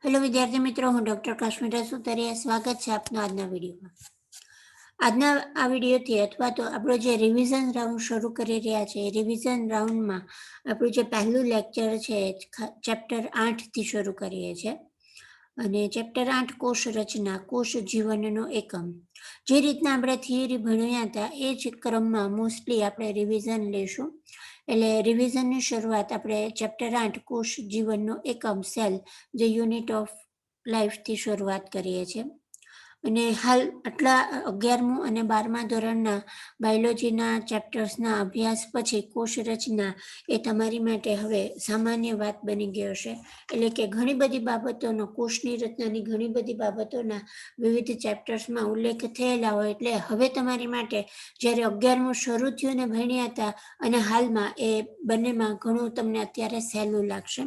Hello વિદ્યાર્થી મિત્રો, હું ડૉક્ટર કાશ્મીરા સુતરિયા. સ્વાગત છે આપનો આજના વિડીયોમાં. આજના આ વિડીયોથી અથવા તો આપણો જે રિવિઝન રાઉન્ડ શરૂ કરી રહ્યા છે, રિવિઝન રાઉન્ડમાં આપણું જે પહેલું લેક્ચર છે ચેપ્ટર 8થી શરૂ કરીએ છીએ. અને ચેપ્ટર 8 કોષ રચના, કોષ જીવનનો એકમ. જે રીતના આપણે થિયરી ભણ્યા હતા એ જ ક્રમમાં મોસ્ટલી આપણે રિવિઝન લેશું. એટલે રિવિઝનની શરૂઆત આપણે ચેપ્ટર 8 કોષ જીવનનો એકમ, સેલ, જે યુનિટ ઓફ લાઈફથી શરૂઆત કરીએ છીએ. અને હાલ આટલા 11મું અને 12મા ધોરણના બાયોલોજીના ચેપ્ટર્સના અભ્યાસ પછી કોષ રચના એ તમારી માટે હવે સામાન્ય વાત બની ગયો છે. એટલે કે ઘણી બધી બાબતોનો, કોષની રચનાની ઘણી બધી બાબતોના વિવિધ ચેપ્ટર્સમાં ઉલ્લેખ થયેલા હોય એટલે હવે તમારી માટે જ્યારે 11મું શરૂ થયું ને ભણ્યા હતા અને હાલમાં એ બંનેમાં ઘણું તમને અત્યારે સહેલું લાગશે.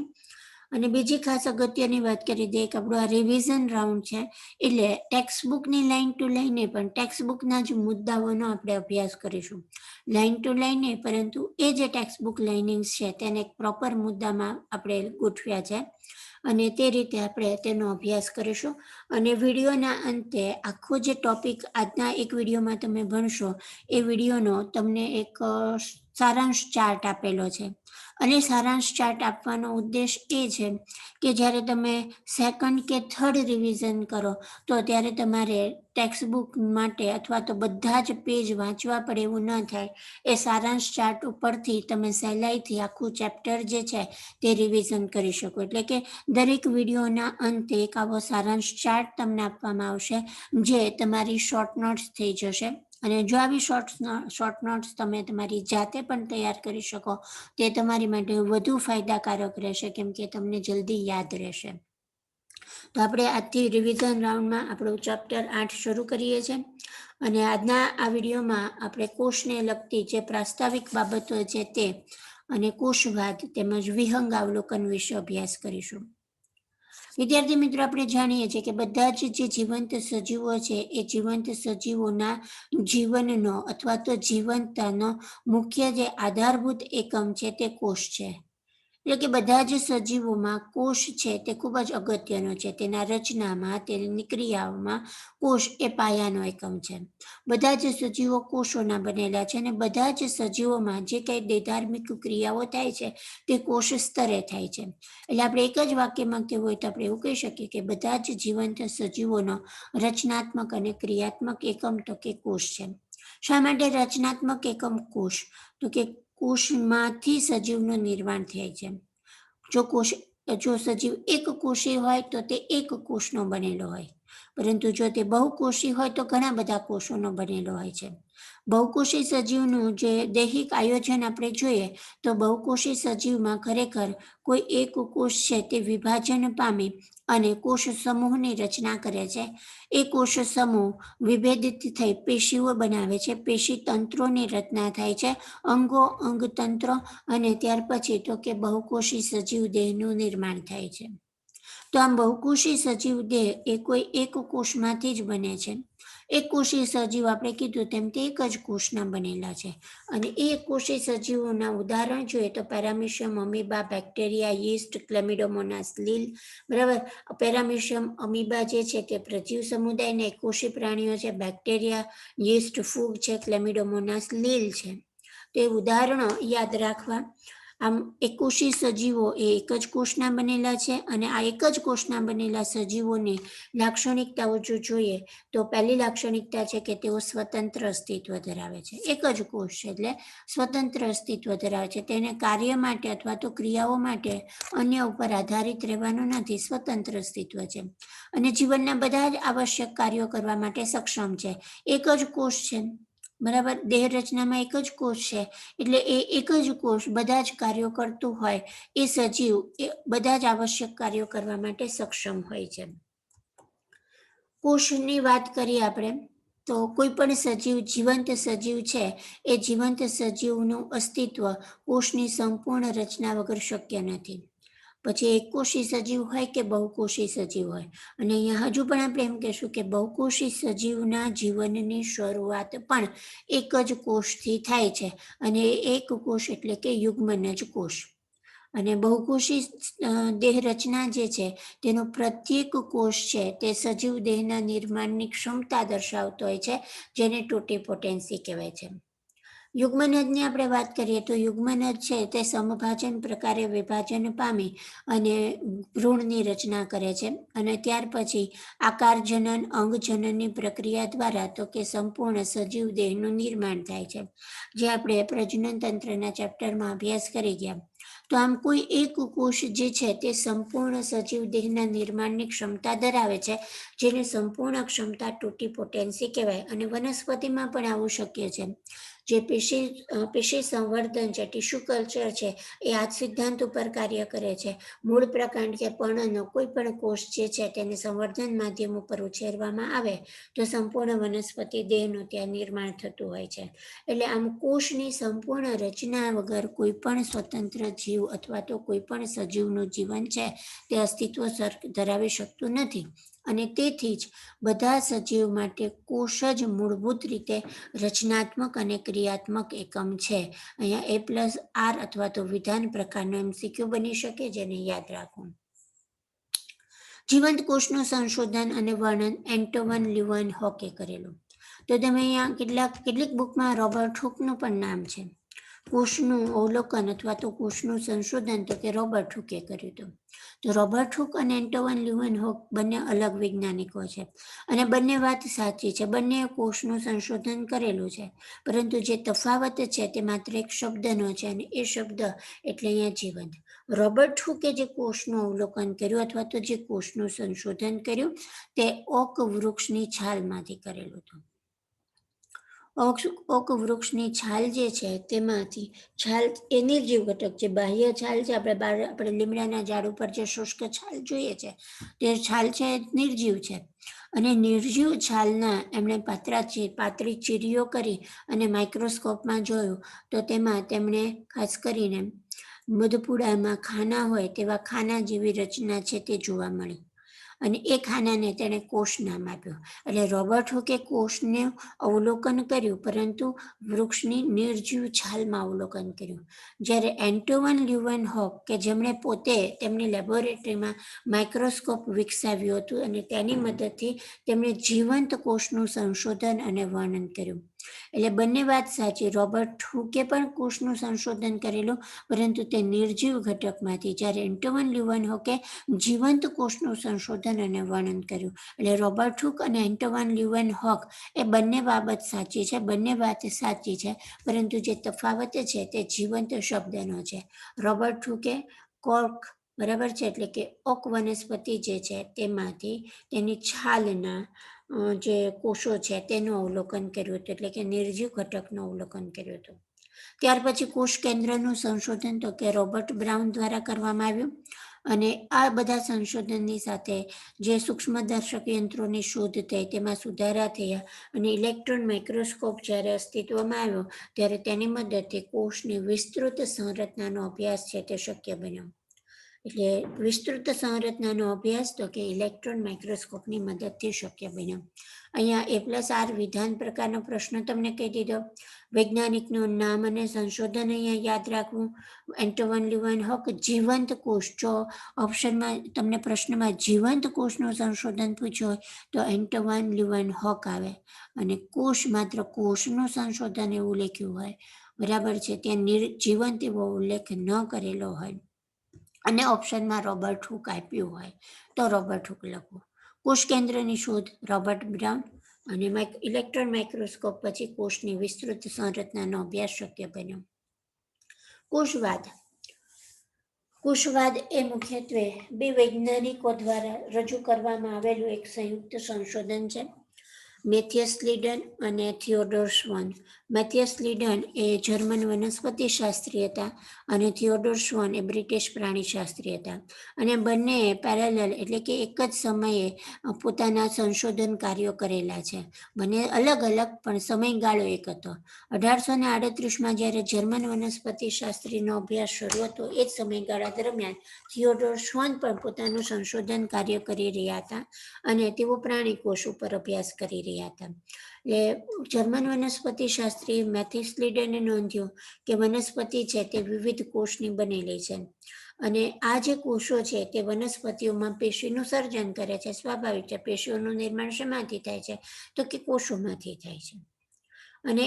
અને બીજી ખાસ અગત્યની વાત કરી દઈએ કે આપણું આ રિવિઝન રાઉન્ડ છે એટલે ટેક્સ્ટબુકની લાઈન ટુ લાઈન નહીં, પણ ટેક્સ્ટબુકના જ મુદ્દાઓનો આપણે અભ્યાસ કરીશું. લાઈન ટુ લાઈન નહીં, પરંતુ એ જે ટેક્સ્ટબુક લાઇનિંગ્સ છે તેને એક પ્રોપર મુદ્દામાં આપણે ગોઠવ્યા છે અને તે રીતે આપણે તેનો અભ્યાસ કરીશું. અને વિડીયોના અંતે આખો જે ટોપિક આજના એક વિડીયોમાં તમે ભણશો એ વિડીયોનો તમને એક સારાંશ ચાર્ટ આપેલો છે. અને સારાંશ ચાર્ટ આપવાનો ઉદ્દેશ એ છે કે જ્યારે તમે સેકન્ડ કે થર્ડ રિવિઝન કરો તો ત્યારે તમારે ટેક્સ્ટબુક માટે અથવા તો બધા જ પેજ વાંચવા પડે એવું ન થાય. એ સારાંશ ચાર્ટ ઉપરથી તમે સહેલાઈથી આખું ચેપ્ટર જે છે તે રિવિઝન કરી શકો. એટલે કે દરેક વિડીયોના અંતે એક આવો સારાંશ ચાર્ટ તમને આપવામાં આવશે જે તમારી શોર્ટ નોટ્સ થઈ જશે. અને જો આવી શોર્ટ નોટ્સ તમે તમારી જાતે પણ તૈયાર કરી શકો તે તમારી માટે વધુ ફાયદાકારક રહેશે, કેમ કે તમને જલ્દી યાદ રહેશે. તો આપણે આજથી રિવિઝન રાઉન્ડમાં આપણું ચેપ્ટર 8 શરૂ કરીએ છીએ. અને આજના આ વિડીયોમાં આપણે કોષને લગતી જે પ્રાસ્તાવિક બાબતો છે તે અને કોષવાદ તેમજ વિહંગ અવલોકન વિશે અભ્યાસ કરીશું. વિદ્યાર્થી મિત્રો, આપણે જાણીએ છીએ કે બધા જ જે જીવંત સજીવો છે એ જીવંત સજીવોના જીવનનો અથવા તો જીવંતતાનો મુખ્ય જે આધારભૂત એકમ છે તે કોષ છે. એટલે કે બધા જ સજીવોમાં કોષ છે તે ખૂબ જ અગત્યનો છે. તેના રચનામાં, તેની ક્રિયાઓમાં કોષ એ પાયાનો એકમ છે. બધા જ સજીવો કોષોના બનેલા છે અને બધા જ સજીવોમાં જે કંઈ દેહધાર્મિક ક્રિયાઓ થાય છે તે કોષ સ્તરે થાય છે. એટલે આપણે એક જ વાક્યમાં કહેવું હોય તો આપણે એવું કહી શકીએ કે બધા જ જીવંત સજીવોનો રચનાત્મક અને ક્રિયાત્મક એકમ તો કે કોષ છે. શા માટે રચનાત્મક એકમ કોષ? તો કે કોષમાંથી સજીવનું નિર્માણ થાય છે. જો સજીવ એક કોષી હોય તો તે એક કોષનો બનેલો હોય, પરંતુ જો તે બહુકોષી હોય તો ઘણા બધા કોષોનો બનેલો હોય છે. બહુકોષી સજીવનું જે દૈહિક આયોજન આપણે જોઈએ તો બહુકોષી સજીવમાં ખરેખર કોઈ એક કોષ છે તે વિભાજન પામી અને કોષ સમૂહની રચના કરે છે. એ કોષ સમૂહ વિભેદિત થઈ પેશીઓ બનાવે છે. પેશી તંત્રોની રચના થાય છે, અંગો, અંગતંત્રો, અને ત્યાર પછી તો કે બહુકોષી સજીવ દેહનું નિર્માણ થાય છે. તો આમ બહુકોષી સજીવ દેહ એ કોઈ એક કોષમાંથી જ બને છે. એક કોષી સજીવ આપણે કીધું તેમ તે એક જ કોષના બનેલા છે. અને એ કોષી સજીવોના ઉદાહરણ જોઈએ તો paramecium, amoeba, bacteria, yeast, Chlamydomonas, લીલ. બરાબર. પેરામિશિયમ, અમીબા જે છે તે પ્રજીવ સમુદાયના એક કોષી પ્રાણીઓ છે. બેક્ટેરિયા, યીસ્ટ, ફૂગ છે, ક્લેમિડોમોનાસ, લીલ છે. તો એ ઉદાહરણો યાદ રાખવા. આમ એકોષી સજીવો એ એક જ કોષના બનેલા છે અને આ એક જ કોષના બનેલા સજીવોની લાક્ષણિકતાઓ જો જોઈએ તો પહેલી લાક્ષણિકતા છે કે તેઓ સ્વતંત્ર અસ્તિત્વ ધરાવે છે. એક જ કોષ છે એટલે સ્વતંત્ર અસ્તિત્વ ધરાવે છે. તેને કાર્ય માટે અથવા તો ક્રિયાઓ માટે અન્ય ઉપર આધારિત રહેવાનું નથી, સ્વતંત્ર અસ્તિત્વ છે. અને જીવનના બધા જ આવશ્યક કાર્યો કરવા માટે સક્ષમ છે. એક જ કોષ છે, બરાબર. દેહ રચનામાં એક જ કોષ છે એટલે એ એક જ કોષ બધા જ કાર્યો કરતું હોય એ સજીવ એ બધા જ આવશ્યક કાર્યો કરવા માટે સક્ષમ હોય છે. કોષની વાત કરીએ આપણે તો કોઈ પણ સજીવ જીવંત સજીવ છે એ જીવંત સજીવનું અસ્તિત્વ કોષની સંપૂર્ણ રચના વગર શક્ય નથી. પછી એકકોષી સજીવ હોય કે બહુકોષી સજીવ હોય. અને અહીંયા હજુ પણ આપણે એમ કહેશું કે બહુકોષી સજીવના જીવનની શરૂઆત પણ એક જ કોષથી થાય છે અને એક કોષ એટલે કે યુગ્મનજ કોષ. અને બહુકોષી દેહ રચના જે છે તેનો પ્રત્યેક કોષ છે તે સજીવ દેહના નિર્માણની ક્ષમતા દર્શાવતો હોય છે, જેને ટોટીપોટેન્સી કહેવાય છે. યુગ્મનજની આપણે વાત કરીએ તો યુગ્મનજ છે તે સમભાજન પ્રકારે વિભાજન પામી અને ભ્રૂણની રચના કરે છે અને ત્યાર પછી આકાર જનન અંગ જનનની પ્રક્રિયા દ્વારા તો કે સંપૂર્ણ સજીવ દેહનું નિર્માણ થાય છે, જે આપણે પ્રજનન તંત્રના ચેપ્ટરમાં અભ્યાસ કરી ગયા. તો આમ કોઈ એક કોષ જે છે તે સંપૂર્ણ સજીવ દેહના નિર્માણની ક્ષમતા ધરાવે છે, જેને સંપૂર્ણ ક્ષમતા ટોટીપોટેન્સી કહેવાય. અને વનસ્પતિમાં પણ આવું શક્ય છે. જે પેશી સંવર્ધન છે, ટિશ્યુ કલ્ચર છે, એ આ સિદ્ધાંત ઉપર કાર્ય કરે છે. મૂળ પ્રકાંડ કે પર્ણનો કોઈ પણ કોષ જે છે તેને સંવર્ધન માધ્યમ ઉપર ઉછેરવામાં આવે તો સંપૂર્ણ વનસ્પતિ દેહનું ત્યાં નિર્માણ થતું હોય છે. એટલે આમ કોષની સંપૂર્ણ રચના વગર કોઈ પણ સ્વતંત્ર જીવ અથવા તો કોઈ પણ સજીવનું જીવન છે તે અસ્તિત્વ ધરાવી શકતું નથી. અને તેથી જ બધા સજીવ માટે કોષ જ મૂળભૂત રીતે રચનાત્મક અને ક્રિયાત્મક એકમ છે. અહીંયા A+R અથવા તો વિધાન પ્રકારનો MCQ બની શકે, જેને યાદ રાખવું. જીવંત કોષનું સંશોધન અને વર્ણન એન્ટોવન લ્યુવનહોકે કરેલું. તો તમે અહીંયા કેટલીક બુકમાં રોબર્ટ હુકનું પણ નામ છે. કોષનું અવલોકન અથવા તો કોષનું સંશોધન તો કે રોબર્ટ હુકે કર્યું હતું. તો રોબર્ટ હુક અને એન્ટોવન લ્યુવનહોક બંને અલગ વૈજ્ઞાનિકો છે અને બંને વાત સાચી છે. બંને કોષનું સંશોધન કરેલું છે, પરંતુ જે તફાવત છે તે માત્ર એક શબ્દનો છે અને એ શબ્દ એટલે અહીંયા જીવંત. રોબર્ટ હુકે જે કોષનું અવલોકન કર્યું અથવા તો જે કોષનું સંશોધન કર્યું તે ઓક વૃક્ષની છાલમાંથી કરેલું હતું. ઓક વૃક્ષની છાલ જે છે તેમાંથી છાલ એ નિર્જીવ ઘટક છે. બાહ્ય છાલ છે, આપણે લીમડાના ઝાડ ઉપર જે શુષ્ક છાલ જોઈએ છે તે છાલ છે નિર્જીવ છે. અને નિર્જીવ છાલના એમણે પાતળી ચીરીઓ કરી અને માઇક્રોસ્કોપમાં જોયું તો તેમાં તેમણે ખાસ કરીને મધપુડામાં ખાના હોય તેવા ખાના જેવી રચના છે તે જોવા મળી અને એ ખાનાને તેણે કોષ નામ આપ્યું. એટલે રોબર્ટ હુકે કોષને અવલોકન કર્યું, પરંતુ વૃક્ષની નિર્જીવ છાલમાં અવલોકન કર્યું. જ્યારે એન્ટોવન લ્યુવનહોક કે જેમણે પોતે તેમની લેબોરેટરીમાં માઇક્રોસ્કોપ વિકસાવ્યું હતું અને તેની મદદથી તેમણે જીવંત કોષનું સંશોધન અને વર્ણન કર્યું. એટલે બંને વાત સાચી. રોબર્ટ હુકે પણ કોષનું સંશોધન કરેલું, પરંતુ તે નિર્જીવ ઘટકમાંથી, જ્યારે એન્ટોવન લ્યુવનહોકે જીવંત કોષનું સંશોધન અને વર્ણન કર્યું. એટલે રોબર્ટ હુક અને એન્ટોવન લ્યુવનહોક એ બંને બાબત સાચી છે, બંને વાત સાચી છે, પરંતુ જે તફાવત છે તે જીવંત શબ્દનો છે. રોબર્ટ હુકે કોર્ક બરાબર છે, એટલે કે ઓક વનસ્પતિ જે છે તેમાંથી તેની છાલના જે કોષો છે તેનું અવલોકન કર્યું હતું, એટલે કે નિર્જીવ ઘટકનું અવલોકન કર્યું હતું. ત્યાર પછી કોષ કેન્દ્રનું સંશોધન તો કે રોબર્ટ બ્રાઉન દ્વારા કરવામાં આવ્યું અને આ બધા સંશોધનની સાથે જે સૂક્ષ્મદર્શક યંત્રોની શોધ થઈ તેમાં સુધારા થયા અને ઇલેક્ટ્રોન માઇક્રોસ્કોપ જ્યારે અસ્તિત્વમાં આવ્યો ત્યારે તેની મદદથી કોષની વિસ્તૃત સંરચનાનો અભ્યાસ છે તે શક્ય બન્યો. એટલે વિસ્તૃત સંરચનાનો અભ્યાસ તો કે ઇલેક્ટ્રોન માઇક્રોસ્કોપની મદદથી શક્ય બન્યો. અહીંયા A+R વિધાન પ્રકારનો પ્રશ્ન તમને કહી દીધો. વૈજ્ઞાનિકનું નામ અને સંશોધન અહીંયા યાદ રાખવું. એન્ટોવન લ્યુવનહોક જીવંત કોષ, જો ઓપ્શનમાં તમને પ્રશ્નમાં જીવંત કોષનું સંશોધન પૂછ્યું હોય તો એન્ટોવન લ્યુવનહોક આવે અને કોષ માત્ર કોષનું સંશોધન એવું લખ્યું હોય બરાબર છે, ત્યાં જીવંત એવો ઉલ્લેખ ન કરેલો હોય અને ઓપ્શનમાં રોબર્ટ હુક આપ્યું હોય તો રોબર્ટ હુક લખવું. કોષ કેન્દ્રની શોધ રોબર્ટ બ્રાઉન અને ઇલેક્ટ્રોન માઇક્રોસ્કોપ પછી કોષની વિસ્તૃત સંરચનાનો અભ્યાસ શક્ય બન્યો. કોષવાદ એ મુખ્યત્વે બે વૈજ્ઞાનિકો દ્વારા રજૂ કરવામાં આવેલું એક સંયુક્ત સંશોધન છે. મેથિયસ લિડન અને થિયોડોર શ્વોન. મેથિયસ લિડન એ જર્મન વનસ્પતિ શાસ્ત્રી હતા અને થિયોડોર શ્વોન એ બ્રિટિશ પ્રાણીશાસ્ત્રી હતા અને બંને પેરેલલ એટલે કે એક જ સમયે પોતાના સંશોધન કાર્યો કરેલા છે. બંને અલગ અલગ પણ સમયગાળો એક હતો. 1838માં જ્યારે જર્મન વનસ્પતિ શાસ્ત્રીનો અભ્યાસ શરૂ હતો એ જ સમયગાળા દરમિયાન થિયોડોર શ્વોન પણ પોતાનું સંશોધન કાર્ય કરી રહ્યા હતા અને તેઓ પ્રાણી કોષ ઉપર અભ્યાસ કરી રહ્યા હતા. એટલે જર્મન વનસ્પતિ શાસ્ત્રી મેથિસલીડને નોંધ્યું કે વનસ્પતિ છે તે વિવિધ કોષની બનેલી છે અને આ જે કોષો છે તે વનસ્પતિઓમાં પેશીનું સર્જન કરે છે. સ્વાભાવિક છે, પેશીઓનું નિર્માણ શેમાંથી થાય છે? તો કે કોષોમાંથી થાય છે. અને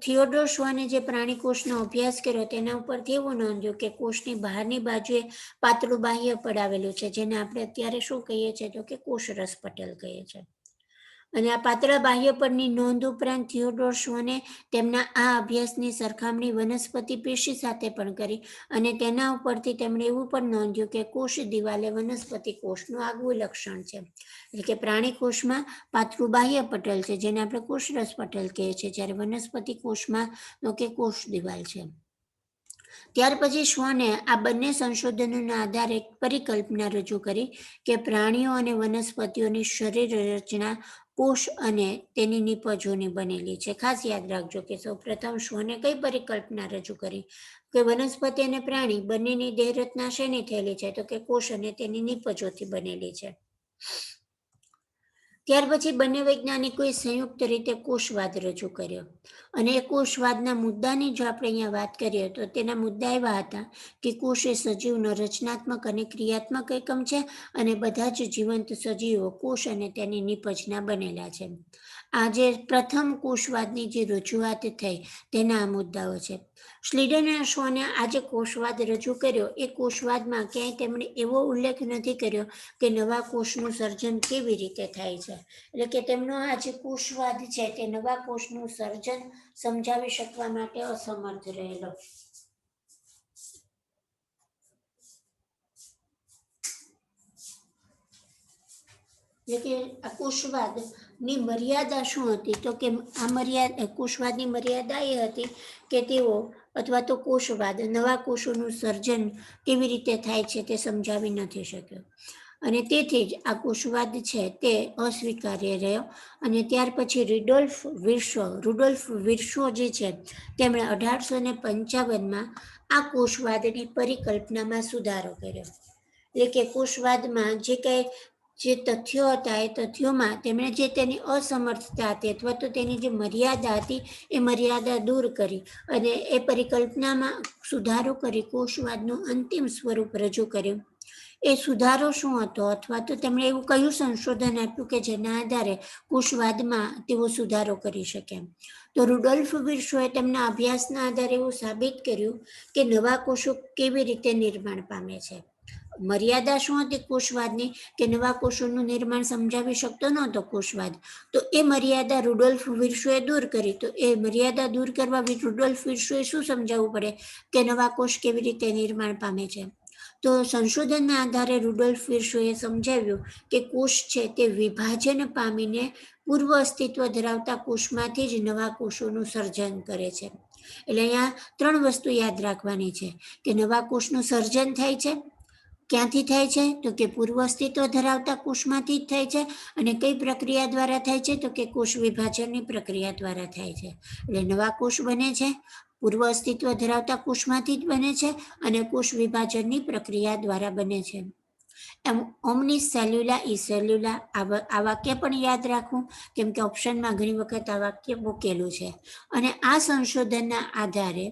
થિયોડોર શ્વાને જે પ્રાણી કોષનો અભ્યાસ કર્યો તેના ઉપરથી એવું નોંધ્યું કે કોષની બહારની બાજુએ પાતળું બાહ્ય પડ આવેલું છે, જેને આપણે અત્યારે શું કહીએ છીએ? તો કે કોષરસ પટલ કહીએ છીએ. અને આ પાતળા બાહ્ય પડની નોંધ ઉપરાંત થિયોડોર શ્વાને તેમના આ અભ્યાસની સરખામણી વનસ્પતિ પેશી સાથે પણ કરી અને તેના ઉપરથી તેમણે એવું પણ નોંધ્યું કે કોષ દિવાલ એ વનસ્પતિ કોષનું આગવું લક્ષણ છે. એટલે કે પ્રાણી કોષમાં પાતળું બાહ્ય પટલ છે, જેને આપણે કોષરસ પટલ કહીએ છીએ, જ્યારે વનસ્પતિ કોષમાં તો કે કોષ દિવાલ છે. ત્યાર પછી શ્વાને આ બંને સંશોધનોના આધારે પરિકલ્પના રજૂ કરી કે પ્રાણીઓ અને વનસ્પતિઓની શરીર રચના કોષ અને તેની નિપજોની બનેલી છે. ખાસ યાદ રાખજો કે સૌપ્રથમ શ્વાને કઈ પરિકલ્પના રજૂ કરી કે વનસ્પતિ અને પ્રાણી બંનેની દેહ રચના શેની થયેલી છે? તો કે કોષ અને તેની નિપજોથી બનેલી છે. ત્યાર પછી બંને વૈજ્ઞાનિકોએ સંયુક્ત રીતે કોષવાદ રજૂ કર્યો અને એ કોષવાદના મુદ્દાની જો આપણે અહીંયા વાત કરીએ તો તેના મુદ્દા એવા હતા કે કોષ એ સજીવનો રચનાત્મક અને ક્રિયાત્મક એકમ છે અને બધા જ જીવંત સજીવો કોષ અને તેની નિપજના બનેલા છે. આ જે પ્રથમ કોષવાદની જે રજૂઆત થઈ તેના આ મુદ્દાઓ છે. સ્લીડન અને શ્વાને આ જે કોષવાદ રજૂ કર્યો એ કોષવાદમાં ક્યાંય તેમણે એવો ઉલ્લેખ નથી કર્યો કે નવા કોષનું સર્જન કેવી રીતે થાય છે. એટલે કે તેમનો આ જે કોષવાદ છે તે નવા કોષનું સર્જન સમજાવી શકવા માટે અસમર્થ રહેલો. એટલે કે આ કોષવાદની મર્યાદા શું હતી? તો કે આ કોષવાદની મર્યાદા એ હતી કે તેઓ અથવા તો કોષવાદ નવા કોષોનું સર્જન કેવી રીતે થાય છે તે સમજાવી નથી શક્યો અને તેથી જ આ કોષવાદ છે તે અસ્વીકાર્ય રહ્યો. અને ત્યાર પછી રુડોલ્ફ વિર્શો જે છે તેમણે 1855માં આ કોષવાદની પરિકલ્પનામાં સુધારો કર્યો. એટલે કે કોષવાદમાં જે તથ્યો હતા એ તથ્યોમાં તેમણે જે તેની અસમર્થતા હતી અથવા તો તેની જે મર્યાદા હતી એ મર્યાદા દૂર કરી અને એ પરિકલ્પનામાં સુધારો કરી કોષવાદનું અંતિમ સ્વરૂપ રજૂ કર્યું. એ સુધારો શું હતો અથવા તો તેમણે એવું કયું સંશોધન આપ્યું કે જેના આધારે કોષવાદમાં તેઓ સુધારો કરી શકે? તો રુડોલ્ફ વિર્શોએ તેમના અભ્યાસના આધારે એવું સાબિત કર્યું કે નવા કોષો કેવી રીતે નિર્માણ પામે છે. મર્યાદા શું હતી કોષવાદની? કે નવા કોષોનું નિર્માણ સમજાવી શકતો નહોતો કોષવાદ. તો એ મર્યાદા રુડોલ્ફ વિર્શોએ દૂર કરી. તો એ મર્યાદા દૂર કરવા રુડોલ્ફ વિર્શોએ શું સમજાવવું પડે કે નવા કોષ કેવી રીતે નિર્માણ પામે છે? તો સંશોધનના આધારે રુડોલ્ફ વિર્શોએ સમજાવ્યું કે કોષ છે તે વિભાજન પામીને પૂર્વ અસ્તિત્વ ધરાવતા કોષમાંથી જ નવા કોષોનું સર્જન કરે છે. એટલે અહીંયા 3 વસ્તુ યાદ રાખવાની છે કે નવા કોષનું સર્જન થાય છે. ક્યાંથી થાય છે? તો કે પૂર્વ અસ્તિત્વ ધરાવતા કોષમાંથી જ થાય છે. અને કઈ પ્રક્રિયા દ્વારા થાય છે? તો કે કોષ વિભાજનની પ્રક્રિયા દ્વારા થાય છે. એટલે નવા કોષ બને છે પૂર્વ અસ્તિત્વ ધરાવતા કોષમાંથી જ બને છે અને કોષ વિભાજનની પ્રક્રિયા દ્વારા બને છે. એમ ઓમનિસ સેલ્યુલા ઈ સેલ્યુલા આ વાક્ય પણ યાદ રાખવું, કેમ કે ઓપ્શનમાં ઘણી વખત આ વાક્ય મૂકેલું છે. અને આ સંશોધનના આધારે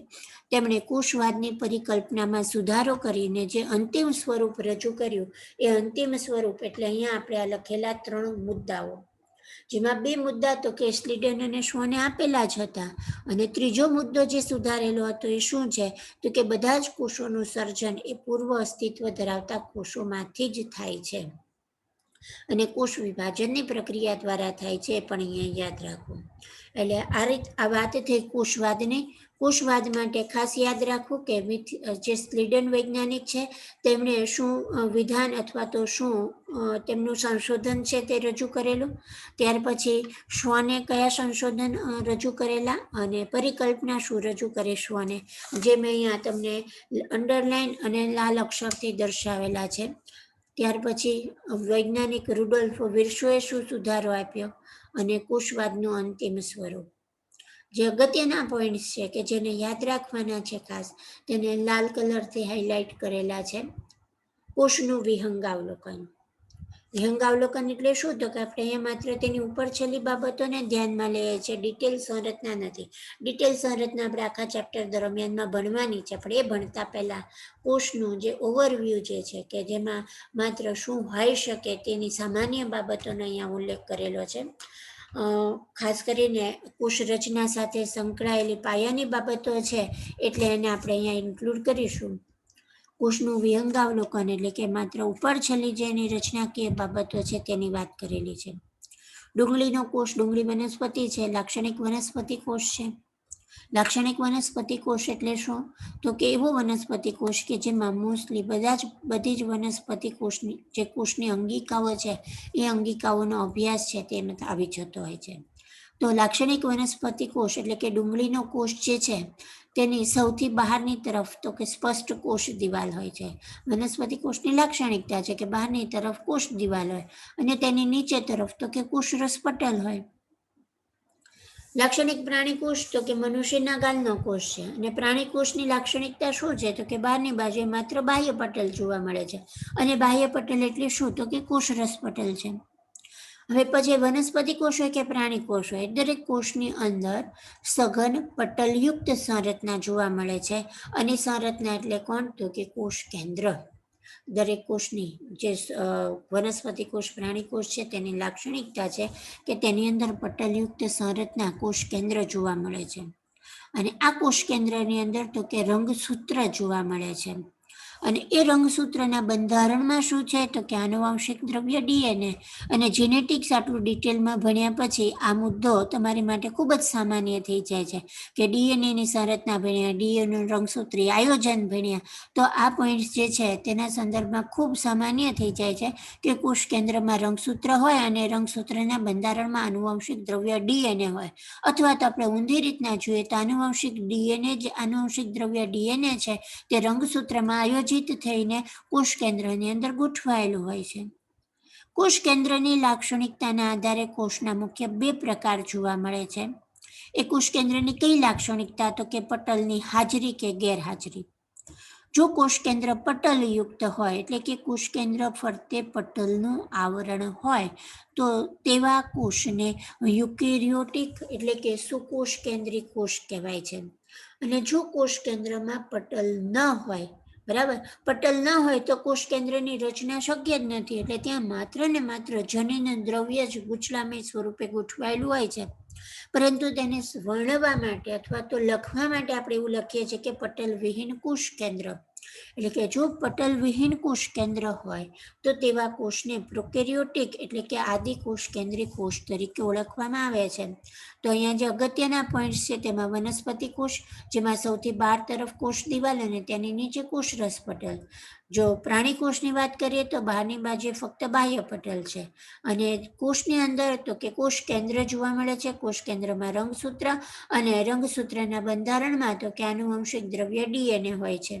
તેમણે કોષવાદની પરિકલ્પનામાં સુધારો કરીને જે અંતિમ સ્વરૂપ રજૂ કર્યું એ અંતિમ સ્વરૂપ એટલે અહીંયા આપણે આ લખેલા 3 મુદ્દાઓ, જેમાં 2 મુદ્દા તો કે સ્લીડન અને શ્વાને આપેલા જ હતા અને ત્રીજો મુદ્દો જે સુધારેલો હતો એ શું છે? તો કે બધા જ કોષોનું સર્જન એ પૂર્વ અસ્તિત્વ ધરાવતા કોષોમાંથી જ થાય છે અને કોષ વિભાજનની પ્રક્રિયા દ્વારા થાય છે, પણ અહીંયા યાદ રાખવું. એટલે આ વાત થઈ કોષવાદની. કોષવાદ માટે ખાસ યાદ રાખવું કે જે સ્લીડન વૈજ્ઞાનિક છે તેમણે શું વિધાન અથવા તો શું તેમનું સંશોધન છે તે રજૂ કરેલું. ત્યાર પછી શ્વાને કયા સંશોધન રજૂ કરેલા અને પરિકલ્પના શું રજૂ કરે શ્વાને, જે મેં અહીંયા તમને અંડરલાઈન અને લાલ અક્ષરથી દર્શાવેલા છે. ત્યાર પછી વૈજ્ઞાનિક રુડોલ્ફ વિર્શોએ શું સુધારો આપ્યો અને કોષવાદનું અંતિમ સ્વરૂપ. જે અગત્યના પોઈન્ટ્સ છે કે જેને યાદ રાખવાના છે ખાસ, તેને લાલ કલરથી હાઇલાઇટ કરેલા છે. કોષનું વિહંગાવલોકન. વિહંગાવલોકન એટલે શું? તો કે આપણે અહીંયા માત્ર તેની ઉપર છેલ્લી બાબતોને ધ્યાનમાં લઈએ છીએ, ડિટેલ સંરચના નથી. ડિટેલ સંરચના આપણે આખા ચેપ્ટર દરમિયાનમાં ભણવાની છે, પણ એ ભણતા પહેલા કોષનું જે ઓવરવ્યૂ જે છે કે જેમાં માત્ર શું હોઈ શકે તેની સામાન્ય બાબતોનો અહીંયા ઉલ્લેખ કરેલો છે. ખાસ કરીને કોષ રચના સાથે સંકળાયેલી પાયાની બાબતો છે એટલે એને આપણે અહીંયા ઇન્ક્લુડ કરીશું. કોષનું વિહંગાવલોકન એટલે કે માત્ર ઉપર છેલ્લી જે એની રચનાકીય બાબતો છે તેની વાત કરેલી છે. ડુંગળીનો કોષ ડુંગળી વનસ્પતિ છે, લાક્ષણિક વનસ્પતિ કોષ છે. લાક્ષણિક વનસ્પતિ કોષ એટલે શું? તો કે એવો વનસ્પતિ કોષ કે જેમાં મોસ્ટલી બધી જ વનસ્પતિ કોષની જે કોષની અંગિકાઓ છે એ અંગિકાઓનો અભ્યાસ છે તેમાં આવી જતો હોય છે. તો લાક્ષણિક વનસ્પતિ કોષ એટલે કે ડુંગળીનો કોષ જે છે તેની સૌથી બહારની તરફ તો કે સ્પષ્ટ કોષ દિવાલ હોય છે. વનસ્પતિ કોષની લાક્ષણિકતા છે કે બહારની તરફ કોષ દિવાલ હોય અને તેની નીચે તરફ તો કે કોષરસ પટલ હોય. લાક્ષણિક પ્રાણી કોષ તો કે મનુષ્યના ગાલનો કોષ છે અને પ્રાણી કોષની લાક્ષણિકતા શું છે? તો કે બહારની બાજુએ માત્ર બાહ્ય પટલ જોવા મળે છે અને બાહ્ય પટલ એટલે શું? તો કે કોષરસ પટલ છે. હવે પછી વનસ્પતિ કોષ હોય કે પ્રાણી કોષ હોય, દરેક કોષની અંદર સઘન પટલયુક્ત સંરચના જોવા મળે છે અને સંરચના એટલે કોણ? તો કે કોષ કેન્દ્ર. દરેક કોષની જે વનસ્પતિ કોષ પ્રાણી કોષ છે તેની લાક્ષણિકતા છે કે તેની અંદર પટલયુક્ત સંરચના કોષ કેન્દ્ર જોવા મળે છે અને આ કોષ કેન્દ્રની અંદર તો કે રંગસૂત્ર જોવા મળે છે. અને એ રંગસૂત્રના બંધારણમાં શું છે? તો કે આનુવંશિક દ્રવ્ય ડીએનએ અને જેનેટિક્સ આટલું ડિટેલમાં ભણ્યા પછી આ મુદ્દો તમારી માટે ખૂબ જ સામાન્ય થઈ જાય છે કે ડીએનએની સંરચના ભણ્યા, ડીએનએનું રંગસૂત્રી આયોજન ભણ્યા, તો આ પોઈન્ટ્સ જે છે તેના સંદર્ભમાં ખૂબ સામાન્ય થઈ જાય છે કે કોષ કેન્દ્રમાં રંગસૂત્ર હોય અને રંગસૂત્રના બંધારણમાં આનુવંશિક દ્રવ્ય ડીએનએ હોય, અથવા તો આપણે ઊંધી રીતના જોઈએ તો આનુવંશિક દ્રવ્ય ડીએનએ છે તે રંગસૂત્રમાં આયોજિત થઈને કોષ કેન્દ્રની અંદર ગોઠવાયેલું હોય છે. કોષ કેન્દ્રની લાક્ષણિકતાના આધારે કોષના મુખ્ય 2 પ્રકાર જોવા મળે છે. એ કોષ કેન્દ્રની કઈ લાક્ષણિકતા? તો કે પટલની હાજરી કે ગેરહાજરી. જો કોષ કેન્દ્ર પટલયુક્ત હોય એટલે કે કોષ કેન્દ્ર ફરતે પટલનું આવરણ હોય તો તેવા કોષને યુકેરિયોટિક એટલે કે સુકોષ કેન્દ્રી કોષ કહેવાય છે. અને જો કોષ કેન્દ્રમાં પટલ ન હોય, બરાબર, પટલ ન હોય તો કોષ કેન્દ્રની રચના શક્ય જ નથી. એટલે ત્યાં માત્ર ને માત્ર જનીન દ્રવ્ય જ ગુચલામય સ્વરૂપે ગોઠવાયેલું હોય છે. પરંતુ તેને વર્ણવા માટે અથવા તો લખવા માટે આપણે એવું લખીએ છીએ કે પટલ વિહીન કોષ કેન્દ્ર. એટલે કે જો પટલ વિહીન કોષ કેન્દ્ર હોય તો તેવા કોષને પ્રોકેરિયોટિક એટલે કે આદિ કોષ કેન્દ્રી કોષ તરીકે ઓળખવામાં આવે છે. તો અહીંયા જે અગત્યના પોઈન્ટ્સ છે તેમાં વનસ્પતિ કોષ, જેમાં સૌથી બહાર તરફ કોષ દિવાલ અને તેની નીચે કોષરસ પટલ. જો પ્રાણી કોષની વાત કરીએ તો બહારની બાજુએ ફક્ત બાહ્ય પટલ છે અને કોષની અંદર તો કે કોષ કેન્દ્ર જોવા મળે છે. કોષ કેન્દ્રમાં રંગસૂત્ર અને રંગસૂત્રના બંધારણમાં તો કે આનુવંશિક દ્રવ્ય ડીએનએ હોય છે.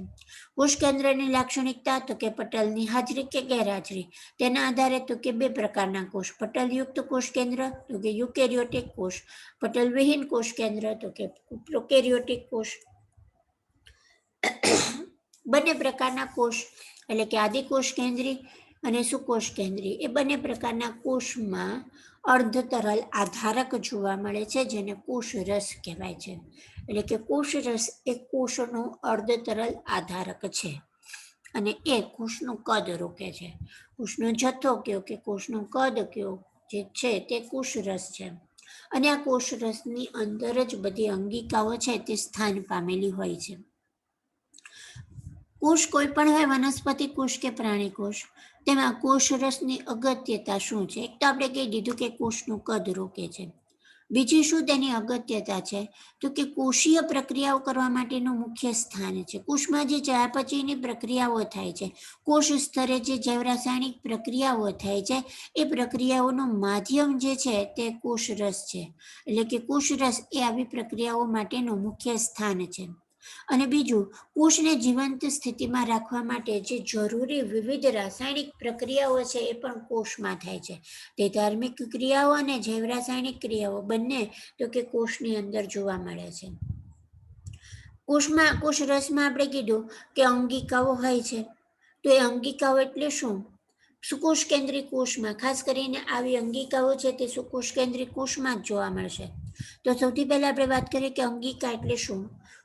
કોષ કેન્દ્રની લાક્ષણિકતા તો કે પટલની હાજરી કે ગેરહાજરી. તેના આધારે તો કે 2 પ્રકારના કોષ, પટલયુક્ત કોષ કેન્દ્ર તો કે યુકેરિયોટિક કોષ, પટલ વિહીન કોષ કેન્દ્ર તો કે પ્રોકેરિયોટિક કોષ. બંને પ્રકારના કોષ એટલે કે આદિ કોષ કેન્દ્રી અને સુકોષ કેન્દ્રી એ બંને પ્રકારના કોષમાં અર્ધતરલ આધારક જોવા મળે છે જેને કોષરસ કહેવાય છે. એટલે કે કોષરસ એ કોષનો અર્ધતરલ આધારક છે અને એ કોષનું કદ રોકે છે. કોષનો જથ્થો કયો કે કોષનું કદ કયો જે છે તે કોષરસ છે અને આ કોષરસની અંદર જ બધી અંગિકાઓ છે તે સ્થાન પામેલી હોય છે. કોષ કોઈ પણ હોય, વનસ્પતિ કોષ કે પ્રાણી કોષ, તેમાં કોષરસની અગત્યતા શું છે? એક તો આપણે કહી દીધું કે કોષનું કદ રોકે છે. બીજી શું તેની અગત્યતા છે? તો કે કોષીય પ્રક્રિયાઓ કરવા માટેનું મુખ્ય સ્થાન છે. કોષમાં જે ચયાપચયની પ્રક્રિયાઓ થાય છે, કોષ સ્તરે જે જૈવરાસાયણિક પ્રક્રિયાઓ થાય છે, એ પ્રક્રિયાઓનું માધ્યમ જે છે તે કોષરસ છે. એટલે કે કોષરસ એ આવી પ્રક્રિયાઓ માટેનું મુખ્ય સ્થાન છે. અને બીજું, કોષને જીવંત સ્થિતિમાં રાખવા માટે જે જરૂરી વિવિધ રાસાયણિક પ્રક્રિયાઓ છે એ પણ કોષમાં થાય છે. તે ધાર્મિક ક્રિયાઓ અને જૈવ રાસાયણિક ક્રિયાઓ બંને તો કે કોષની અંદર જોવા મળે છે. કોષરસમાં આપણે કીધું કે અંગિકાઓ હોય છે. તો એ અંગિકાઓ એટલે શું? સુકોષ કેન્દ્રી કોષમાં ખાસ કરીને આવી અંગિકાઓ છે તે સુકોષ કેન્દ્રી કોષમાં જ જોવા મળશે. તો સૌથી પહેલા આપણે વાત કરીએ કે અંગિકા એટલે શું.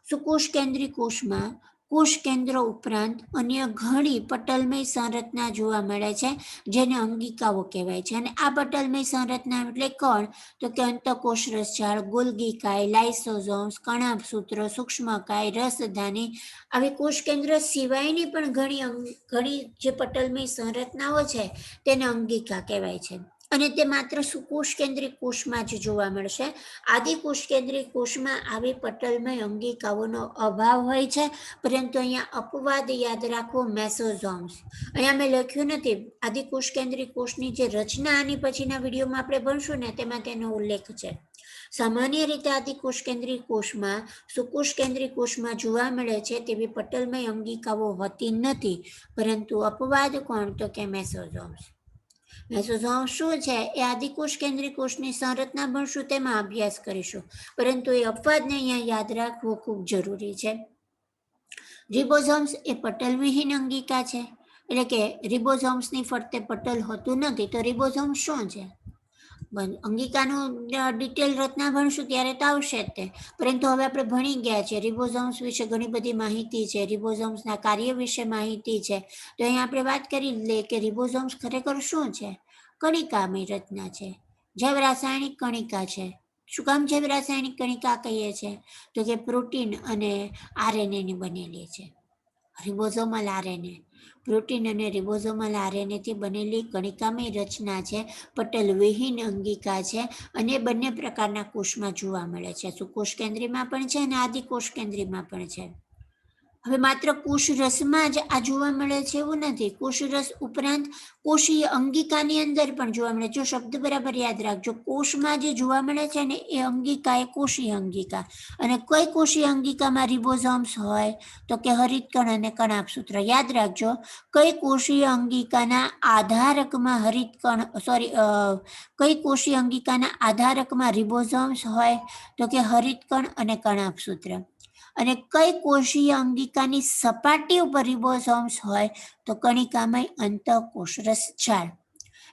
સુકોષ કેન્દ્રી કોષમાં કોષ કેન્દ્ર ઉપરાંત અન્ય ઘણી પટલમય સંરચના જોવા મળે છે, જેને અંગિકાઓ કહેવાય છે. અને આ પટલમય સંરચના એટલે કોણ, તો કે અંતઃકોષ રસજાળ, ગોલ્ગી કાય, લાઇસોઝોમ્સ, કણાભસૂત્ર, સૂક્ષ્મકાય, રસધાની આવી કોષ કેન્દ્ર સિવાયની પણ ઘણી જે પટલમય સંરચનાઓ છે તેને અંગિકા કહેવાય છે. અને તે માત્ર સુકોષ કેન્દ્રી કોષમાં જ જોવા મળશે. આદિકોષ કેન્દ્રી કોષમાં આવી પટલમય અંગિકાઓનો અભાવ હોય છે, પરંતુ અહીંયા અપવાદ યાદ રાખવો, મેસોઝોમ્સ. અહીંયા મેં લખ્યું નથી. આદિકોષ કેન્દ્રી કોષની જે રચના આની પછીના વિડીયોમાં આપણે ભણશું ને તેમાં તેનો ઉલ્લેખ છે. સામાન્ય રીતે આદિકોષ કેન્દ્રી કોષમાં સુકોષ કેન્દ્રી કોષમાં જોવા મળે છે તેવી પટલમય અંગિકાઓ હોતી નથી, પરંતુ અપવાદ કોણ, તો કે મેસોઝોમ્સ. મેસોઝોમ શું છે એ આદિકોષ કેન્દ્રી કોષની સંરચના ભણશું તેમાં અભ્યાસ કરીશું, પરંતુ એ અપવાદને અહીંયા યાદ રાખવું ખૂબ જરૂરી છે. રિબોઝોમ્સ એ પટલવિહીન અંગિકા છે, એટલે કે રિબોઝોમ્સની ફરતે પટલ હોતું નથી. તો રિબોઝોમ શું છે? અંગિકાનું ડિટેલ રચના ભણશું ત્યારે તો આવશે જ તે, પરંતુ હવે આપણે ભણી ગયા છે. રિબોઝોમ્સ વિશે ઘણી બધી માહિતી છે, રિબોઝોમ્સના કાર્ય વિશે માહિતી છે. તો અહીંયા આપણે વાત કરી લઈએ કે રિબોઝોમ્સ ખરેખર શું છે. કણિકામય રચના છે, જૈવ રાસાયણિક કણિકા છે. શું કામ જૈવ રાસાયણિક કણિકા કહીએ છીએ, તો કે પ્રોટીન અને આરએનએ ની બનેલી છે. રિબોઝોમલ આરએનએ, પ્રોટીન અને રિબોઝોમલ આરએનએથી બનેલી કણિકામય રચના છે, પટલવિહીન અંગિકા છે, અને બંને પ્રકારના કોષમાં જોવા મળે છે. સુકોષ કેન્દ્રીમાં પણ છે અને આદિકોષ કેન્દ્રીમાં પણ છે. હવે માત્ર કોષરસમાં જ આ જોવા મળે છે એવું નથી. કોષરસ ઉપરાંત કોષીય અંગિકાની અંદર પણ જોવા મળે. જો શબ્દ બરાબર યાદ રાખજો, કોષમાં જે જોવા મળે છે ને એ અંગિકા એ કોષીય અંગિકા. અને કઈ કોષીય અંગિકામાં રિબોઝોમ્સ હોય, તો કે હરિતકણ અને કણાભસૂત્ર. યાદ રાખજો, કઈ કોષીય અંગિકાના આધારકમાં કઈ કોષીય અંગિકાના આધારકમાં રિબોઝોમ્સ હોય, તો કે હરિતકણ અને કણાભસૂત્ર. અને કઈ કોષીય અંગિકાની સપાટી ઉપર રિબોઝોમ્સ હોય, તો કણિકામય અંતઃકોષરસ જાળ.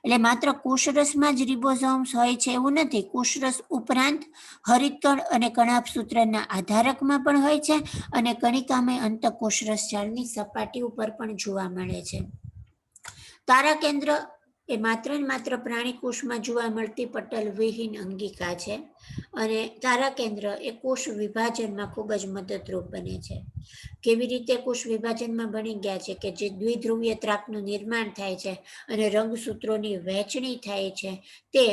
એટલે માત્ર કોષરસમાં જ રિબોઝોમ્સ હોય છે એવું નથી. કોષરસ ઉપરાંત હરિતકણ અને કણાભસૂત્રના આધારકમાં પણ હોય છે, અને કણિકામય અંતઃકોષરસ જાળની સપાટી ઉપર પણ જોવા મળે છે. તારા કેન્દ્ર એ માત્ર ને માત્ર પ્રાણી કોષમાં જોવા મળતી પટલવિહીન અંગિકા છે, અને તારા કેન્દ્ર એ કોષ વિભાજનમાં ખૂબ જ મદદરૂપ બને છે. કેવી રીતે કોષ વિભાજનમાં બની ગયા છે કે જે દ્વિધ્રુવીય ત્રાકનું નિર્માણ થાય છે અને રંગસૂત્રોની વહેંચણી થાય છે, તે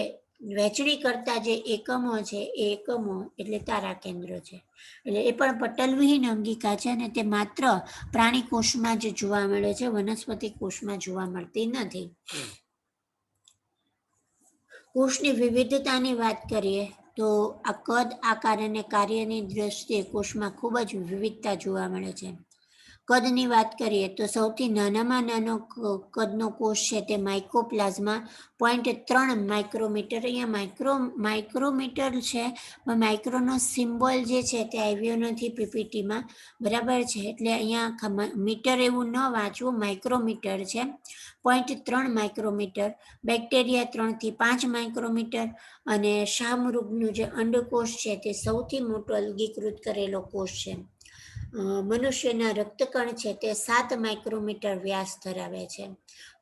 વહેંચણી કરતા જે એકમો છે એ એકમો એટલે તારા કેન્દ્ર છે. એટલે એ પણ પટલવિહીન અંગિકા છે, અને તે માત્ર પ્રાણી કોષમાં જ જોવા મળે છે, વનસ્પતિ કોષમાં જોવા મળતી નથી. કોષની વિવિધતાની વાત કરીએ તો આ કદ, આકાર અને કાર્યની દ્રષ્ટિએ કોષમાં ખૂબ જ વિવિધતા જોવા મળે છે. કદની વાત કરીએ તો સૌથી નાનામાં નાનો કદનો કોષ છે તે માઇકોપ્લાઝમા 0.3 માઇક્રોમીટર. અહીંયા માઇક્રોમીટર છે, માઇક્રોનો સિમ્બોલ જે છે તે આવ્યો નથી પીપીટીમાં, બરાબર છે. એટલે અહીંયા મીટર એવું ન વાંચવું, માઇક્રોમીટર છે. 0.3 માઇક્રોમીટર. બેક્ટેરિયા 3 થી 5 માઇક્રોમીટર. અને શામૃગનું જે અંડકોષ છે તે સૌથી મોટો અલગીકૃત કરેલો કોષ છે. મનુષ્યના રક્તકણ છે તે 7 માઇક્રોમીટર વ્યાસ ધરાવે છે.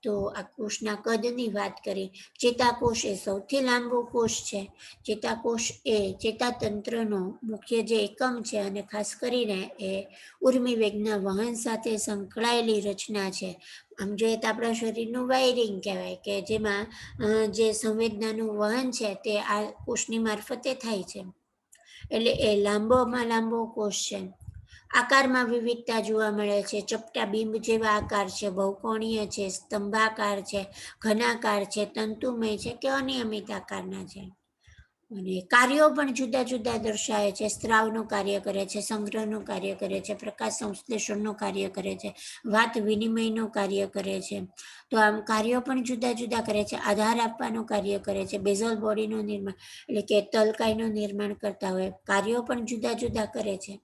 તો આ કોષના કદની વાત કરી. ચેતાકોષ એ સૌથી લાંબો કોષ છે. ચેતાકોષ એ ચેતાતંત્રનો મુખ્ય જે એકમ છે, અને ખાસ કરીને એ ઉર્મિ વેગના વહન સાથે સંકળાયેલી રચના છે. આમ જોઈએ તો આપણા શરીરનું વાયરિંગ કહેવાય, કે જેમાં જે સંવેદનાનું વહન છે તે આ કોષની મારફતે થાય છે. એટલે એ લાંબોમાં લાંબો કોષ છે. આકારમાં વિવિધતા જોવા મળે છે. ચપટા બિંબ જેવા આકાર છે, બહુકોણીય છે, સ્તંભાકાર છે, ઘનાકાર છે, તંતુમય છે કે અનિયમિત આકારના છે. અને કાર્યો પણ જુદા જુદા દર્શાવે છે. સ્ત્રાવનું કાર્ય કરે છે, સંગ્રહનું કાર્ય કરે છે, પ્રકાશ સંશ્લેષણનું કાર્ય કરે છે, વાત વિનિમયનું કાર્ય કરે છે. તો આમ કાર્યો પણ જુદા જુદા કરે છે. આધાર આપવાનું કાર્ય કરે છે. બેઝલ બોડીનું નિર્માણ એટલે કે તલકાયનું નિર્માણ કરતા હોય. કાર્યો પણ જુદા જુદા કરે છે.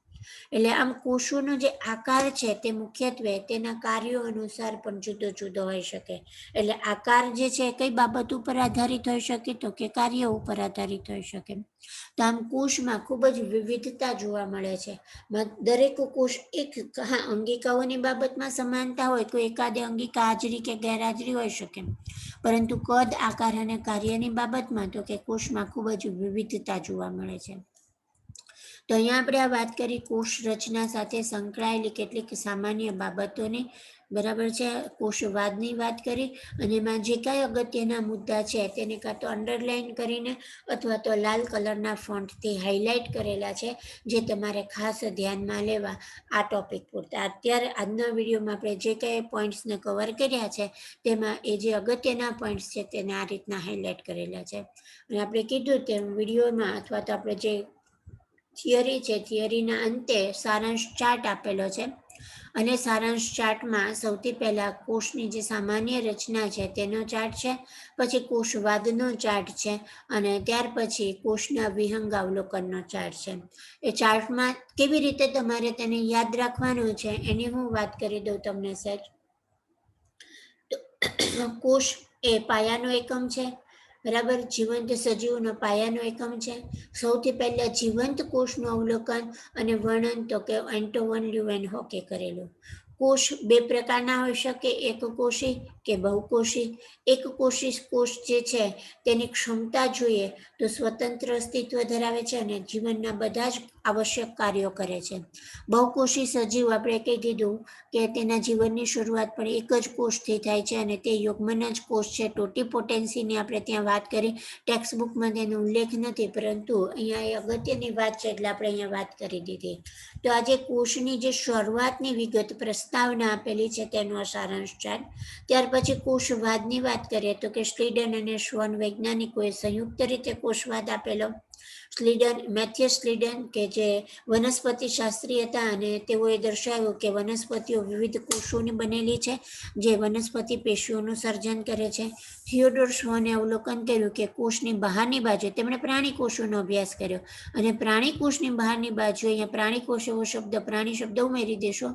એટલે આમ કોષોનો જે આકાર છે તે મુખ્યત્વે તેના કાર્યો અનુસાર પણ જુદો જુદો હોઈ શકે. એટલે આકાર જે છે કઈ બાબત ઉપર આધારિત હોઈ શકે, તો કે કાર્ય ઉપર આધારિત હોઈ શકે. તો આમ કોષમાં ખૂબ જ વિવિધતા જોવા મળે છે. દરેક કોષ અંગિકાઓની બાબતમાં સમાનતા હોય, કોઈ એકાદે અંગિકા હાજરી કે ગેરહાજરી હોઈ શકે, પરંતુ કદ, આકાર અને કાર્યની બાબતમાં તો કે કોષમાં ખૂબ જ વિવિધતા જોવા મળે છે. તો અહીંયા આપણે આ વાત કરી કોષ રચના સાથે સંકળાયેલી કેટલીક સામાન્ય બાબતોની, બરાબર છે. કોષવાદની વાત કરી અને એમાં જે કાંઈ અગત્યના મુદ્દા છે તેને કાં તો અંડરલાઈન કરીને અથવા તો લાલ કલરના ફોન્ટથી હાઇલાઇટ કરેલા છે, જે તમારે ખાસ ધ્યાનમાં લેવા આ ટોપિક પૂરતા. અત્યારે આજના વિડીયોમાં આપણે જે કાંઈ પોઈન્ટ્સને કવર કર્યા છે તેમાં એ જે અગત્યના પોઈન્ટ્સ છે તેને આ રીતના હાઇલાઇટ કરેલા છે. અને આપણે કીધું તેમ વિડીયોમાં અથવા તો આપણે જે થિયરી છે, થિયરીના અંતે સારાંશ ચાર્ટ આપેલો છે, અને સારાંશ ચાર્ટમાં સૌથી પહેલા કોષની જે સામાન્ય રચના છે તેનો ચાર્ટ છે, પછી કોષવાદનો ચાર્ટ છે, અને ત્યાર પછી કોષના વિહંગાવલોકનનો ચાર્ટ છે. એ ચાર્ટમાં કેવી રીતે તમારે તેને યાદ રાખવાનું છે એની હું વાત કરી દઉં તમને સહેજ. કોષ એ પાયાનો એકમ છે, બરાબર. જીવંત સજીવોનો પાયાનો એકમ છે. સૌથી પહેલા જીવંત કોષનું અવલોકન અને વર્ણન તો કે એન્ટો વન લ્યુવેનહોકે કરેલું. કોષ બે પ્રકારના હોઈ શકે, એકકોષી કે બહુકોષી. એકકોષી કોષ જે છે તેની ક્ષમતા જોઈએ તો સ્વતંત્ર અસ્તિત્વ ધરાવે છે અને જીવનના બધા જ આવશ્યક કાર્યો કરે છે. બહુકોષી સજીવ આપણે કહી દીધું કે તેના જીવનની શરૂઆત પણ એક જ કોષથી થાય છે, અને તે યુગ્મના જ કોષ છે. ટોટીપોટેન્સીની આપણે ત્યાં વાત કરી, ટેક્સ્ટ બુકમાં તેનો ઉલ્લેખ નથી, પરંતુ અહીંયા એ અગત્યની વાત છે એટલે આપણે અહીંયા વાત કરી દીધી. તો આજે કોષની જે શરૂઆતની વિગત પ્રસ્તાવના આપેલી છે તેનો સારાંશ ચાર્ટ. ત્યાર પછી કોષવાદની વાત કરીએ તો કે સ્લીડન અને શ્વન વૈજ્ઞાનિકોએ સંયુક્ત રીતે કોષવાદ આપેલો. મેથ્યુ સ્લીડન કે જે વનસ્પતિ શાસ્ત્રી હતા, અને તેઓએ દર્શાવ્યું કે વનસ્પતિઓ વિવિધ કોષોની બનેલી છે જે વનસ્પતિ પેશીઓનું સર્જન કરે છે. થિયોડોર શ્વને અવલોકન કર્યું કે કોષની બહારની બાજુ, તેમણે પ્રાણી કોષોનો અભ્યાસ કર્યો, અને પ્રાણી કોષની બહારની બાજુ, અહીંયા પ્રાણી કોષ એવો શબ્દ, પ્રાણી શબ્દ ઉમેરી દેશો.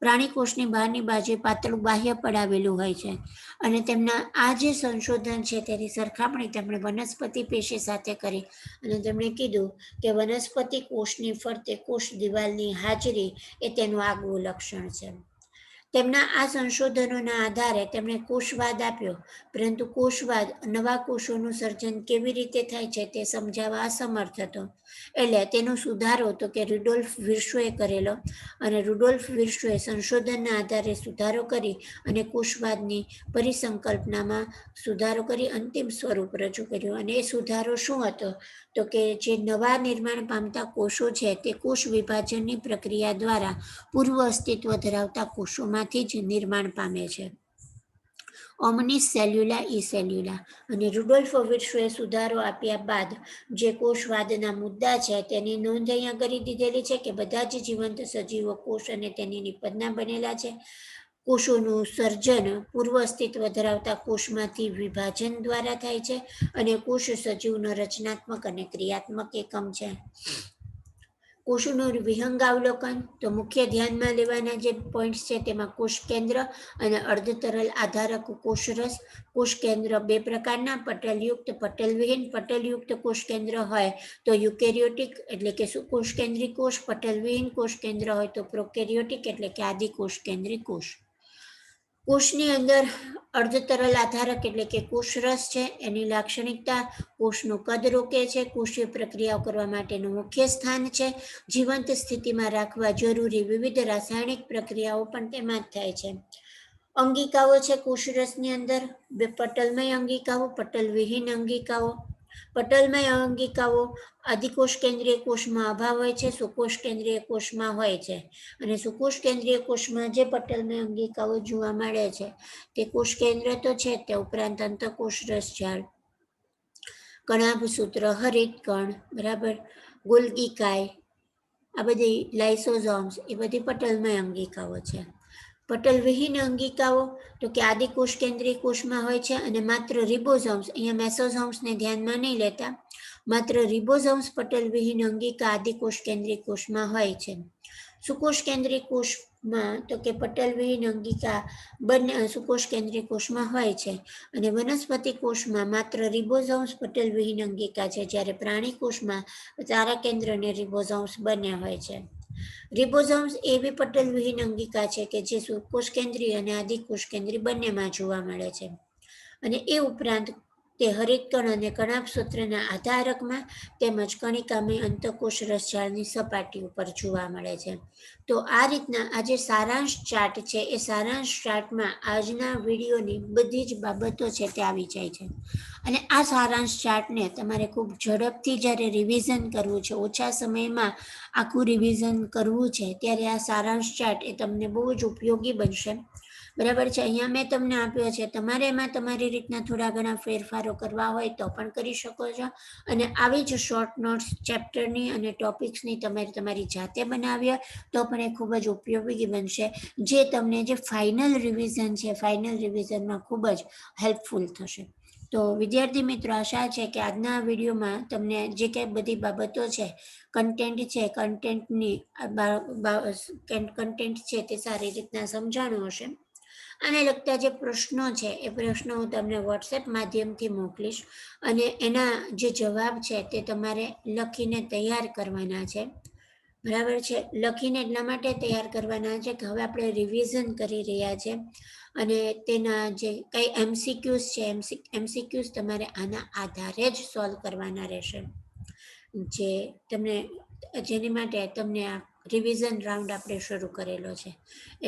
પ્રાણી કોષની બહારની બાજુ પાતળું બાહ્ય પડ આવેલું હોય છે, અને તેમના આ જે સંશોધન છે તેની સરખામણી તેમણે વનસ્પતિ પેશી સાથે કરી, અને તેમણે કીધું કે વનસ્પતિ કોષની ફરતે કોષ દિવાલની હાજરી એ તેનું આગવું લક્ષણ છે. તેમના આ સંશોધનોના આધારે તેમણે કોષવાદ આપ્યો, પરંતુ કોષવાદ નવા કોષોનું સર્જન કેવી રીતે થાય છે તે સમજાવવા અસમર્થ હતો. એટલે તેનો સુધારો તો કે રુડોલ્ફ વિર્શોએ કરેલો, અને રુડોલ્ફ વિર્શોએ સંશોધનના આધારે સુધારો કરી અને કોષવાદની પરિસંકલ્પનામાં સુધારો કરી અંતિમ સ્વરૂપ રજૂ કર્યું. અને એ સુધારો શું હતો તો કે જે નવા નિર્માણ પામતા કોષો છે તે કોષ વિભાજનની પ્રક્રિયા દ્વારા પૂર્વ અસ્તિત્વ ધરાવતા કોષોમાંથી જ નિર્માણ પામે છે. ઓમનિસ સેલ્યુલા ઈ સેલ્યુલા. અને રુડોલ્ફ વિર્શોએ સુધારો આપ્યા બાદ જે કોષવાદના મુદ્દા છે તેની નોંધ અહીંયા કરી દીધેલી છે કે બધા જ જીવંત સજીવો કોષ અને તેની નિપજના બનેલા છે. કોષોનું સર્જન પૂર્વ અસ્તિત્વ ધરાવતા કોષમાંથી વિભાજન દ્વારા થાય છે, અને કોષ સજીવનો રચનાત્મક અને ક્રિયાત્મક એકમ છે. કોષોનું વિહંગાવલોકન, તો મુખ્ય ધ્યાનમાં લેવાના જે પોઈન્ટ્સ છે તેમાં કોષ કેન્દ્ર અને અર્ધતરલ આધારક કોષરસ. કોષ કેન્દ્ર બે પ્રકારના, પટલયુક્ત, પટલવિહીન. પટલયુક્ત કોષ કેન્દ્ર હોય તો યુકેરિયોટિક એટલે કે કોષ કેન્દ્રી કોષ, પટલવિહીન કોષ કેન્દ્ર હોય તો પ્રોકેરિયોટિક એટલે કે આદિ કોષ કેન્દ્રી કોષ. કોષની અંદર અર્ધતરલ આધારક એટલે કે કોષરસ છે. એની લાક્ષણિકતા કોષનું કદ રોકે છે, કોષીય પ્રક્રિયાઓ કરવા માટેનું મુખ્ય સ્થાન છે, જીવંત સ્થિતિમાં રાખવા જરૂરી વિવિધ રાસાયણિક પ્રક્રિયાઓ પણ તેમાં જ થાય છે. અંગિકાઓ છે કોષરસની અંદર, બે પટલમય અંગિકાઓ, પટલવિહીન અંગિકાઓ. પટલમય અંગિકાઓ આદિકોષ કેન્દ્રીય કોષમાં અભાવ હોય છે, સુકોષ કેન્દ્રીય કોષમાં હોય છે. અને સુકોષ કેન્દ્રીય કોષમાં જે પટલમય અંગિકાઓ જોવા મળે છે તે કોષ કેન્દ્ર તો છે, તે ઉપરાંત અંતઃકોષરસ ઝાડ, કણાભસૂત્ર, હરિતકણ, બરાબર, ગોલ્ગી કાય, આ બધી લાઇસોઝોમ્સ, એ બધી પટલમય અંગિકાઓ છે. પટલવિહીન અંગિકાઓ તો કે આદિકોષ કેન્દ્રીય કોષમાં હોય છે, અને માત્ર રિબોઝોમ્સ, અહીંયા મેસોઝોમ્સને ધ્યાનમાં નહીં લેતા, માત્ર રિબોઝોમ્સ પટલ વિહીન અંગિકા આદિકોષ કેન્દ્રીય કોષમાં હોય છે. સુકોષ કેન્દ્રીય કોષમાં તો કે પટલ વિહીન અંગિકા બંને સુકોષ કેન્દ્રીય કોષમાં હોય છે અને વનસ્પતિ કોષમાં માત્ર રિબોઝોમ્સ પટલ વિહીન અંગિકા છે, જ્યારે પ્રાણી કોષમાં ચારા કેન્દ્ર અને રિબોઝોમ્સ બંને હોય છે. રિબોઝોમ્સ એવી પટલ વિહીન અંગિકા છે કે જે સુકોષ કેન્દ્રીય અને આદિકોષ કેન્દ્રીય બંનેમાં જોવા મળે છે અને એ ઉપરાંત તે હરિતકણ અને કણાભસૂત્રના આધારકમાં તેમજ કણિકામય અંતઃકોષ રસજાળની સપાટી ઉપર જોવા મળે છે. તો આ રીતના આ જે સારાંશ ચાર્ટ છે એ સારાંશ ચાર્ટમાં આજના વિડીયોની બધી જ બાબતો છે તે આવી જાય છે અને આ સારાંશ ચાર્ટને તમારે ખૂબ ઝડપથી જ્યારે રિવિઝન કરવું છે, ઓછા સમયમાં આખું રિવિઝન કરવું છે, ત્યારે આ સારાંશ ચાર્ટ એ તમને બહુ જ ઉપયોગી બનશે. બરાબર છે. અહીંયા મેં તમને આપ્યો છે, તમારે એમાં તમારી રીતના થોડા ઘણા ફેરફારો કરવા હોય તો પણ કરી શકો છો અને આવી જ શોર્ટ નોટ્સ ચેપ્ટરની અને ટોપિક્સની તમારી જાતે બનાવી હોય તો પણ એ ખૂબ જ ઉપયોગી બનશે, જે તમને જે ફાઇનલ રિવિઝન છે ફાઇનલ રિવિઝનમાં ખૂબ જ હેલ્પફુલ થશે. તો વિદ્યાર્થી મિત્રો, આશા છે કે આજના વિડીયોમાં તમને જે કંઈ બધી બાબતો છે, કન્ટેન્ટ છે, કન્ટેન્ટ છે તે સારી રીતના સમજાણું હશે. આને લગતા જે પ્રશ્નો છે એ પ્રશ્નો હું તમને વોટ્સએપ માધ્યમથી મોકલીશ અને એના જે જવાબ છે તે તમારે લખીને તૈયાર કરવાના છે. બરાબર છે. લખીને એટલા માટે તૈયાર કરવાના છે કે હવે આપણે રિવિઝન કરી રહ્યા છે અને તેના જે કંઈ MCQs છે, MCQs તમારે આના આધારે જ સોલ્વ કરવાના રહેશે, જેની માટે તમને આ રિવિઝન રાઉન્ડ આપણે શરૂ કરેલો છે.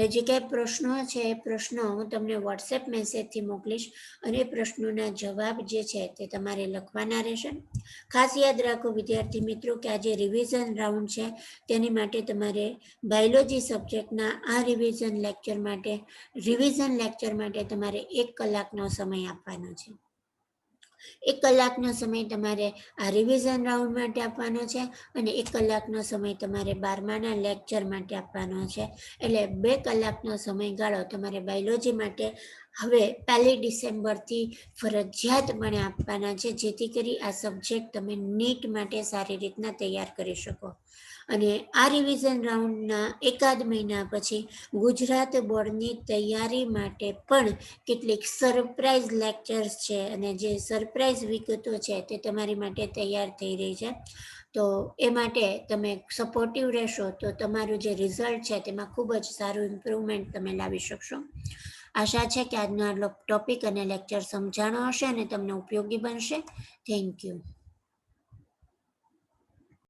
એ જે કંઈ પ્રશ્નો છે એ પ્રશ્નો હું તમને વોટ્સએપ મેસેજથી મોકલીશ અને એ પ્રશ્નોના જવાબ જે છે તે તમારે લખવાના રહેશે. ખાસ યાદ રાખો વિદ્યાર્થી મિત્રો કે આ જે રિવિઝન રાઉન્ડ છે તેની માટે તમારે બાયોલોજી સબ્જેક્ટના આ રિવિઝન લેક્ચર માટે તમારે 1 કલાકનો સમય આપવાનો છે. 1 કલાકનો સમય તમારે આ રિવિઝન રાઉન્ડ માટે આપવાનો છે અને 1 કલાકનો સમય તમારે 12માના લેક્ચર માટે આપવાનો છે. એટલે 2 કલાકનો સમયગાળો તમારે બાયોલોજી માટે હવે 1 ડિસેમ્બરથી ફરજિયાતપણે આપવાના છે, જેથી કરી આ સબ્જેક્ટ તમે નીટ માટે સારી રીતના તૈયાર કરી શકો. અને આ રિવિઝન રાઉન્ડના એકાદ મહિના પછી ગુજરાત બોર્ડની તૈયારી માટે પણ કેટલીક સરપ્રાઇઝ લેક્ચર્સ છે અને જે સરપ્રાઇઝ વિગતો છે તે તમારી માટે તૈયાર થઈ રહી છે. તો એ માટે તમે સપોર્ટિવ રહેશો તો તમારું જે રિઝલ્ટ છે તેમાં ખૂબ જ સારું ઇમ્પ્રુવમેન્ટ તમે લાવી શકશો. આશા છે કે આજનો ટોપિક અને લેક્ચર સમજાણો હશે અને તમને ઉપયોગી બનશે. Thank you.